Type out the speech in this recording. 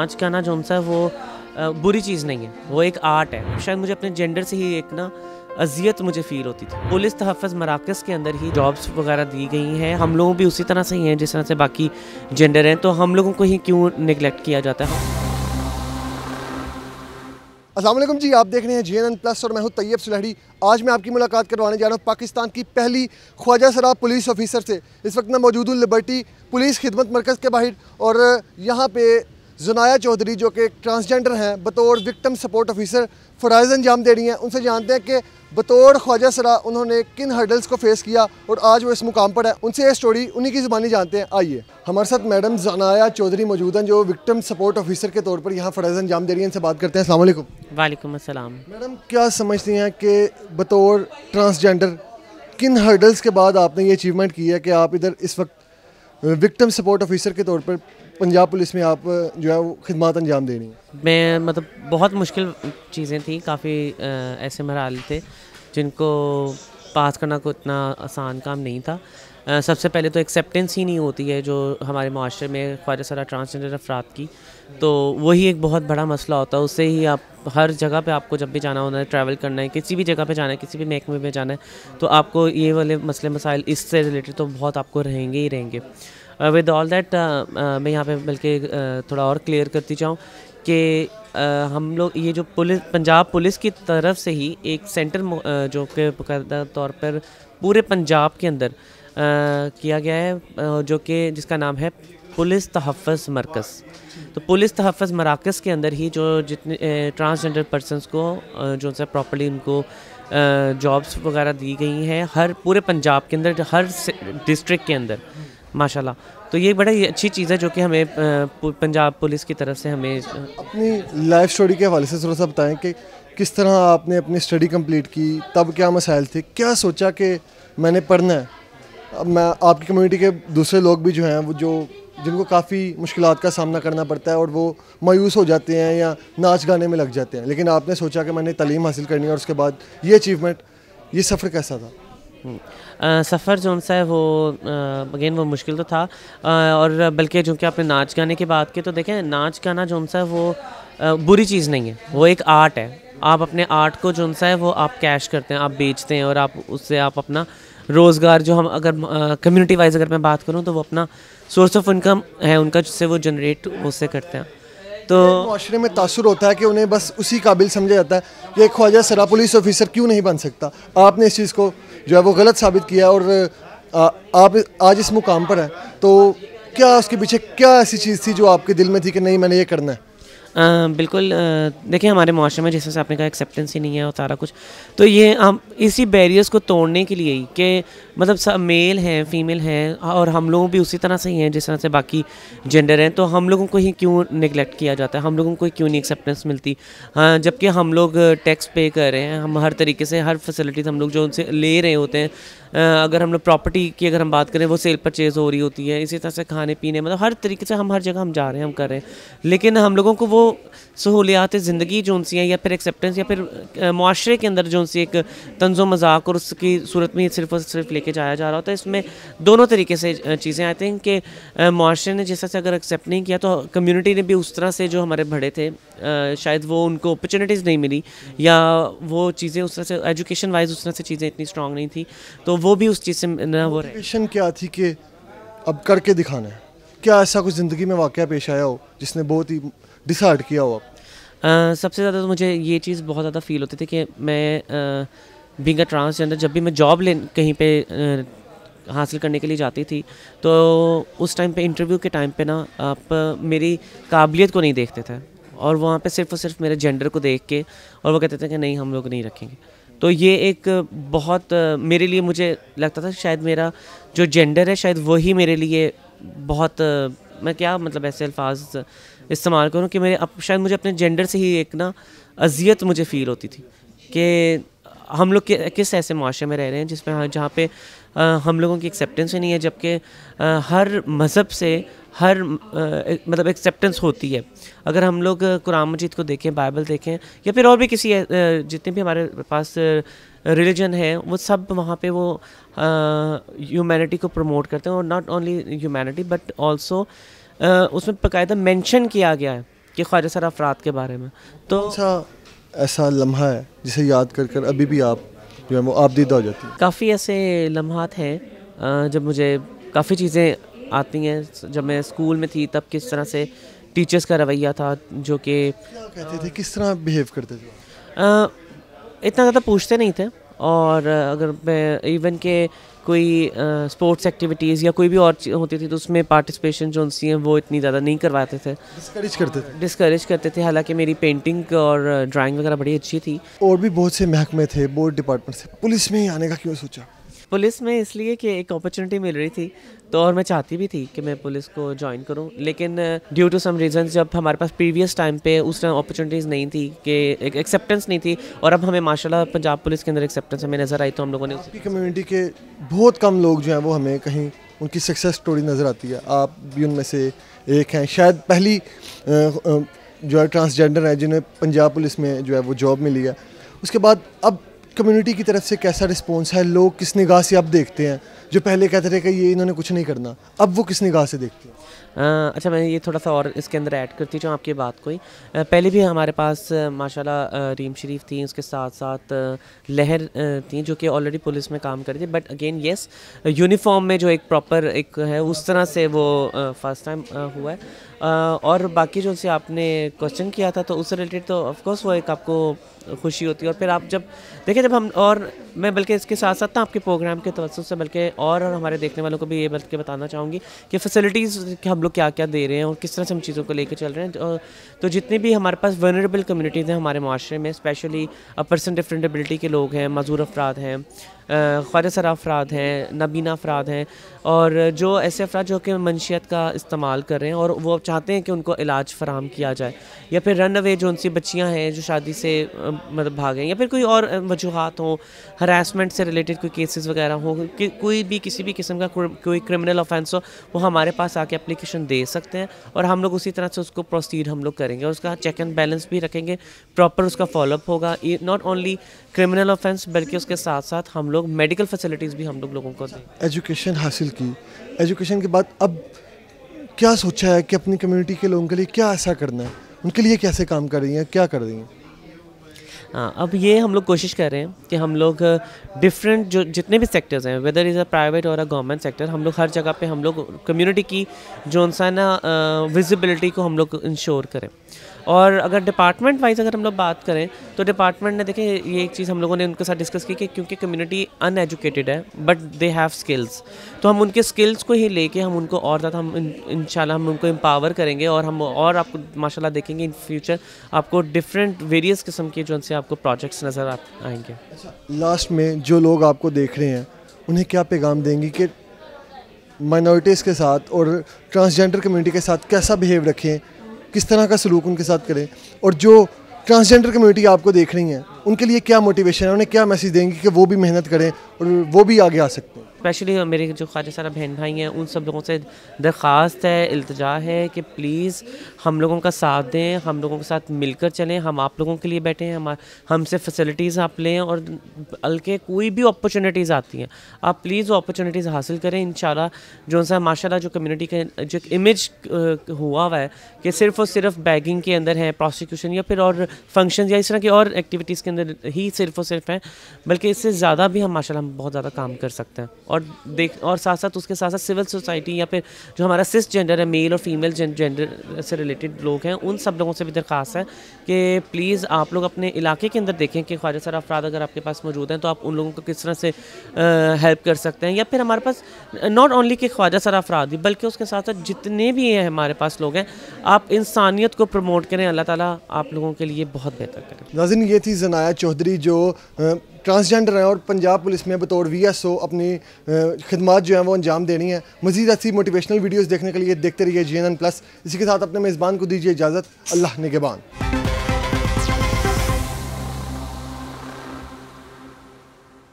नाच गाना जो सा वो बुरी चीज़ नहीं है, वो एक आर्ट है। शायद मुझे अपने जेंडर से ही एक ना अज़ियत मुझे फ़ील होती थी। पुलिस तहफ़्फ़ुज़ मराकज़ के अंदर ही जॉब्स वगैरह दी गई हैं, हम लोगों भी उसी तरह से ही हैं जिस तरह से बाकी जेंडर हैं, तो हम लोगों को ही क्यों नेगलेक्ट किया जाता है। अस्सलाम वालेकुम जी, आप देख रहे हैं GNN प्लस और मैं हूं तैयब सुलहड़ी। आज मैं आपकी मुलाकात करवाने जा रहा हूं पाकिस्तान की पहली ख्वाजा सरा पुलिस ऑफिसर से। इस वक्त मैं मौजूद हूं लिबर्टी पुलिस खिदमत मरकज़ के बाहर और यहां पे ज़नाया चौधरी जो कि ट्रांसजेंडर हैं बतौर विक्टिम सपोर्ट ऑफिसर फ़राइज़ अंजाम दे रही हैं। उनसे जानते हैं कि बतौर ख्वाजा सरा उन्होंने किन हर्डल्स को फेस किया और आज वो इस मुकाम पर है। उनसे ये स्टोरी उन्हीं की ज़बानी जानते हैं। आइए, हमारे साथ मैडम ज़नाया चौधरी मौजूद हैं जो विक्टिम सपोर्ट ऑफिसर के तौर पर यहाँ फ़राइज़ अंजाम दे रही हैं। इनसे बात करते हैं। अस्सलाम वालेकुम। वालेकुम अस्सलाम। मैडम, क्या समझती हैं कि बतौर ट्रांसजेंडर किन हर्डल्स के बाद आपने ये अचीवमेंट की है कि आप इधर इस वक्त विक्टिम सपोर्ट ऑफिसर के तौर पर पंजाब पुलिस में आप जो है वो खिदमत अंजाम दे रही हैं? मैं मतलब बहुत मुश्किल चीज़ें थी, काफ़ी ऐसे मराहल थे जिनको पास करना कोई इतना आसान काम नहीं था। सबसे पहले तो एक्सेप्टेंस ही नहीं होती है जो हमारे माशरे में ख्वाजा सरा ट्रांसजेंडर अफराद की, तो वही एक बहुत बड़ा मसला होता है। उससे ही आप हर जगह पे आपको जब भी जाना होना है, ट्रैवल करना है, किसी भी जगह पे जाना है, किसी भी महकमे में जाना है, तो आपको ये वाले मसले मसाइल इससे रिलेटेड तो बहुत आपको रहेंगे ही रहेंगे। विद ऑल दैट मैं यहाँ पे बल्कि थोड़ा और क्लियर करती चाहूँ कि हम लोग ये जो पंजाब पुलिस की तरफ से ही एक सेंटर जो कि बाकायदा तौर पर पूरे पंजाब के अंदर किया गया है, जो कि जिसका नाम है पुलिस तहफ़्फ़ुज़ मरकज़। तो पुलिस तहफ़्फ़ुज़ मराकज़ के अंदर ही जो जितने ट्रांसजेंडर पर्सनस को जो सा प्रॉपर्ली उनको जॉब्स वगैरह दी गई हैं हर पूरे पंजाब के अंदर, हर डिस्ट्रिक्ट के अंदर माशाल्लाह। तो ये बड़ा ही अच्छी चीज़ है जो कि हमें पंजाब पुलिस की तरफ से हमें। अपनी लाइफ स्टोरी के हवाले से थोड़ा सा बताएं कि किस तरह आपने अपनी स्टडी कंप्लीट की, तब क्या मसाइल थे, क्या सोचा कि मैंने पढ़ना है। अब मैं आपकी कम्युनिटी के दूसरे लोग भी जो हैं वो जिनको काफ़ी मुश्किलात का सामना करना पड़ता है और वो मायूस हो जाते हैं या नाच गाने में लग जाते हैं, लेकिन आपने सोचा कि मैंने तालीम हासिल करनी है और उसके बाद ये अचीवमेंट, ये सफ़र कैसा था? सफ़र जो सा है वो अगेन वो मुश्किल तो था, और बल्कि जो कि आपने नाच गाने की बात की तो देखें, नाच गाना जो सा है वो बुरी चीज़ नहीं है, वो एक आर्ट है। आप अपने आर्ट को जो सा है वो आप कैश करते हैं, आप बेचते हैं और आप उससे आप अपना रोज़गार, जो हम अगर कम्युनिटी वाइज अगर मैं बात करूँ तो वो अपना सोर्स ऑफ इनकम है उनका, जिससे वो जनरेट उससे करते हैं। तो माशरे में तासुर होता है कि उन्हें बस उसी काबिल समझा जाता है कि एक ख्वाजा सरा पुलिस ऑफिसर क्यों नहीं बन सकता। आपने इस चीज़ को जो है वो गलत साबित किया और आप आज इस मुकाम पर हैं, तो क्या उसके पीछे क्या ऐसी चीज़ थी जो आपके दिल में थी कि नहीं मैंने ये करना है? बिल्कुल, देखिए हमारे माशरे में जैसे आपने कहा एक्सेप्टेंस ही नहीं है और सारा कुछ, तो ये हम इसी बैरियर्स को तोड़ने के लिए ही कि मतलब सब मेल हैं, फीमेल हैं और हम लोग भी उसी तरह से ही हैं जिस तरह से बाकी जेंडर हैं, तो हम लोगों को ही क्यों नेगलेक्ट किया जाता है, हम लोगों को क्यों नहीं एक्सेप्टेंस मिलती। हाँ, जबकि हम लोग टैक्स पे कर रहे हैं, हम हर तरीके से हर फैसिलिटीज़ हम लोग जो उनसे ले रहे होते हैं। अगर हम लोग प्रॉपर्टी की अगर हम बात करें वो सेल परचेज़ हो रही होती है, इसी तरह से खाने पीने, मतलब हर तरीके से हम हर जगह हम जा रहे हैं, हम कर रहे हैं, लेकिन हम लोगों को वो सहूलियात ज़िंदगी जो उनसी हैं या फिर एक्सेप्टेंस या फिर माशरे के अंदर जो उनसी एक तंज़ो मजाक और उसकी सूरत में सिर्फ और सिर्फ लेके जाया जा रहा होता है। इसमें दोनों तरीके से चीज़ें आई थिंक कि माशरे ने जैसा से अगर एक्सेप्ट नहीं किया तो कम्युनिटी ने भी उस तरह से, जो हमारे बड़े थे शायद वो उनको अपॉर्चुनिटीज़ नहीं मिली या वो चीज़ें उस तरह से एजुकेशन वाइज उस तरह से चीज़ें इतनी स्ट्रॉन्ग नहीं थी, तो वो भी उस चीज़ से ना वो मोटिवेशन क्या थी कि अब करके दिखाना है? क्या ऐसा कुछ ज़िंदगी में वाक़या पेश आया हो जिसने बहुत ही डिसाइड किया हो आप? सबसे ज़्यादा तो मुझे ये चीज़ बहुत ज़्यादा फील होती थी कि मैं बीइंग अ ट्रांसजेंडर जब भी मैं जॉब कहीं पे हासिल करने के लिए जाती थी, तो उस टाइम पे इंटरव्यू के टाइम पे ना आप मेरी काबिलियत को नहीं देखते थे और वहाँ पे सिर्फ और सिर्फ मेरे जेंडर को देख के और वो कहते थे कि नहीं हम लोग नहीं रखेंगे। तो ये एक बहुत मेरे लिए मुझे लगता था शायद मेरा जो जेंडर है शायद वही मेरे लिए बहुत मैं क्या मतलब ऐसे अल्फाज इस्तेमाल करूँ कि मेरे शायद मुझे अपने जेंडर से ही एक ना अज़ियत मुझे फ़ील होती थी कि हम लोग किस ऐसे माशरे में रह रहे हैं जिसमें जहाँ पे हम लोगों की एक्सेप्टेंस ही नहीं है, जबकि हर मज़हब से हर मतलब एक्सेप्टेंस होती है। अगर हम लोग कुरान मजीद को देखें, बाइबल देखें या फिर और भी किसी जितने भी हमारे पास रिलीजन है, वो सब वहाँ पे वो ह्यूमैनिटी को प्रमोट करते हैं और not only humanity but also उसमें बाकायदा मेंशन किया गया है कि ख्वाजा सर अफराद के बारे में। तो कौन सा ऐसा लम्हा है जिसे याद कर कर अभी भी आप जो है वो आपदीदा हो जाती है? काफ़ी ऐसे लम्हात हैं जब मुझे काफ़ी चीज़ें आती हैं। जब मैं स्कूल में थी तब किस तरह से टीचर्स का रवैया था, जो कि क्या कहते थे, किस तरह बिहेव करते थे? इतना ज़्यादा पूछते नहीं थे। और अगर मैं इवन के कोई स्पोर्ट्स एक्टिविटीज़ या कोई भी और होती थी तो उसमें पार्टिसिपेशन जो उनसी हैं वो इतनी ज़्यादा नहीं करवाते थे, डिस्करेज करते थे। हालांकि मेरी पेंटिंग और ड्राइंग वगैरह बड़ी अच्छी थी। और भी बहुत से महकमे थे, बोर्ड डिपार्टमेंट से, पुलिस में ही आने का क्यों सोचा? पुलिस में इसलिए कि एक अपॉर्चुनिटी मिल रही थी, तो और मैं चाहती भी थी कि मैं पुलिस को ज्वाइन करूं, लेकिन ड्यू टू सम रीजंस जब हमारे पास प्रीवियस टाइम पे उस टाइम अपॉर्चुनिटीज़ नहीं थी, कि एक एक्सेप्टेंस नहीं थी, और अब हमें माशाल्लाह पंजाब पुलिस के अंदर एक्सेप्टेंस हमें नज़र आई, तो हम लोगों ने आपकी कम्युनिटी के बहुत कम लोग जो हैं वो हमें कहीं उनकी सक्सेस स्टोरी नज़र आती है, आप भी उनमें से एक हैं। शायद पहली जो है ट्रांसजेंडर है जिन्हें पंजाब पुलिस में जो है वो जॉब मिली है। उसके बाद अब कम्युनिटी की तरफ से कैसा रिस्पॉन्स है? लोग किस निगाह से अब देखते हैं? जो पहले कहते थे कि ये इन्होंने कुछ नहीं करना, अब वो किस निगाह से देखते हैं? अच्छा, मैं ये थोड़ा सा और इसके अंदर ऐड करती हूँ आपकी बात को ही। पहले भी हमारे पास माशाल्लाह रीम शरीफ थी, उसके साथ साथ लहर थी जो कि ऑलरेडी पुलिस में काम कर रही थी, बट अगेन येस, यूनिफॉर्म में जो एक प्रॉपर एक है उस तरह से वो फर्स्ट टाइम हुआ है। और बाकी जो से आपने क्वेश्चन किया था तो उससे रिलेटेड तो ऑफकोर्स वो एक आपको खुशी होती है। और फिर आप जब देखिए, जब हम, और मैं बल्कि इसके साथ साथ ना आपके प्रोग्राम के तवज्जुह से बल्कि और हमारे देखने वालों को भी ये बल्कि बताना चाहूँगी कि फैसिलिटीज़ कि हम लोग क्या क्या दे रहे हैं और किस तरह से हम चीज़ों को लेकर चल रहे हैं। तो जितनी भी हमारे पास वनरेबल कम्युनिटीज़ हैं हमारे माशरे में, स्पेशली पर्सन डिफरेंट एबिलिटी के लोग हैं, मजदूर अफराद हैं, ख्वाजा सरा अफराद हैं, नबीना अफराद हैं, और जो ऐसे अफराद जो कि मंशियत का इस्तेमाल कर रहे हैं और वो चाहते हैं कि उनको इलाज फ़राहम किया जाए, या फिर रन अवे जो उनसी बच्चियां हैं जो शादी से मतलब भागें, या फिर कोई और वजूहात हों, हरासमेंट से रिलेटेड कोई केसेस वगैरह हों, कि कोई भी किसी भी किस्म का कोई क्रिमिनल ऑफेंस हो, वो हमारे पास आके एप्लीकेशन दे सकते हैं और हम लोग उसी तरह से उसको प्रोसीड हम लोग करेंगे और उसका चेक एंड बैलेंस भी रखेंगे, प्रॉपर उसका फॉलोअप होगा। नॉट ओनली क्रिमिनल ऑफेंस बल्कि उसके साथ साथ हम लोग मेडिकल फैसिलिटीज़ भी हम लोग लोगों को दें। एजुकेशन हासिल की, एजुकेशन के बाद अब क्या सोचा है कि अपनी कम्युनिटी के लोगों के लिए क्या ऐसा करना है? उनके लिए कैसे काम कर रही हैं, क्या कर रही हैं? हाँ, अब ये हम लोग कोशिश कर रहे हैं कि हम लोग डिफरेंट जो जितने भी सेक्टर्स हैं, वेदर इज़ अ प्राइवेट और अ गवर्नमेंट सेक्टर, हम लोग हर जगह पे हम लोग कम्युनिटी की जो सा ना विजिबिलिटी को हम लोग इंश्योर करें। और अगर डिपार्टमेंट वाइज अगर हम लोग बात करें तो डिपार्टमेंट ने देखें, ये एक चीज़ हम लोगों ने उनके साथ डिस्कस की कि क्योंकि कम्युनिटी अनएजुकेटेड है बट दे हैव स्किल्स, तो हम उनके स्किल्स को ही लेके हम उनको और ज़्यादा हम इंशाल्लाह हम उनको एम्पावर करेंगे और हम और आपको माशाल्लाह देखेंगे इन फ्यूचर आपको डिफरेंट वेरियस किस्म के जो उनसे आपको प्रोजेक्ट्स नज़र आएंगे। लास्ट में जो लोग आपको देख रहे हैं उन्हें क्या पैगाम देंगी कि माइनॉरिटीज़ के साथ और ट्रांसजेंडर कम्युनिटी के साथ कैसा बिहेव रखें, किस तरह का सलूक उनके साथ करें, और जो ट्रांसजेंडर कम्युनिटी आपको देख रही हैं उनके लिए क्या मोटिवेशन है, उन्हें क्या मैसेज देंगे कि वो भी मेहनत करें और वो भी आगे आ सकते हैं? स्पेशली मेरे जो ख्वाजा सारा बहन भाई हैं उन सब लोगों से दरख्वास्त है, इल्तिजा है कि प्लीज़ हम लोगों का साथ दें, हम लोगों के साथ मिलकर चलें, हम आप लोगों के लिए बैठे हैं, हमसे फैसिलिटीज़ आप लें, और बल्कि कोई भी अपॉर्चुनिटीज़ आती हैं आप प्लीज़ वो अपॉर्चुनिटीज़ हासिल करें। इंशाल्लाह जो सा माशाल्लाह जो कम्युनिटी का जो इमेज हुआ हुआ है कि सिर्फ़ और सिर्फ बैगिंग के अंदर है, प्रोसिक्यूशन या फिर और फंक्शन या इस तरह की और एक्टिविटीज़ के अंदर ही सिर्फ़ और सिर्फ हैं, बल्कि इससे ज़्यादा भी हम माशाल्लाह बहुत ज़्यादा काम कर सकते हैं। और साथ साथ उसके साथ साथ सिविल सोसाइटी या फिर जो हमारा सिस जेंडर है, मेल और फीमेल जेंडर से रिलेटेड लोग हैं, उन सब लोगों से भी दरख्वास्त है कि प्लीज़ आप लोग अपने इलाके के अंदर देखें कि ख्वाजा सरा अफराद अगर आपके पास मौजूद हैं तो आप उन लोगों को किस तरह से हेल्प कर सकते हैं। या फिर हमारे पास नॉट ओनली कि ख्वाजा सरा अफराद ही बल्कि उसके साथ साथ जितने भी हैं हमारे पास लोग हैं, आप इंसानियत को प्रमोट करें, अल्लाह ताला आप लोगों के लिए बहुत बेहतर करें। नाज़रीन, ये थी ज़नाया चौधरी जो ट्रांसजेंडर हैं और पंजाब पुलिस में बतौर VSO अपनी खिदमात जो हैं वो अंजाम देनी है। मज़ीद ऐसी मोटिवेशनल वीडियोस देखने के लिए देखते रहिए GNN+। इसी के साथ अपने मेज़बान को दीजिए इजाज़त। अल्लाह निगहबान।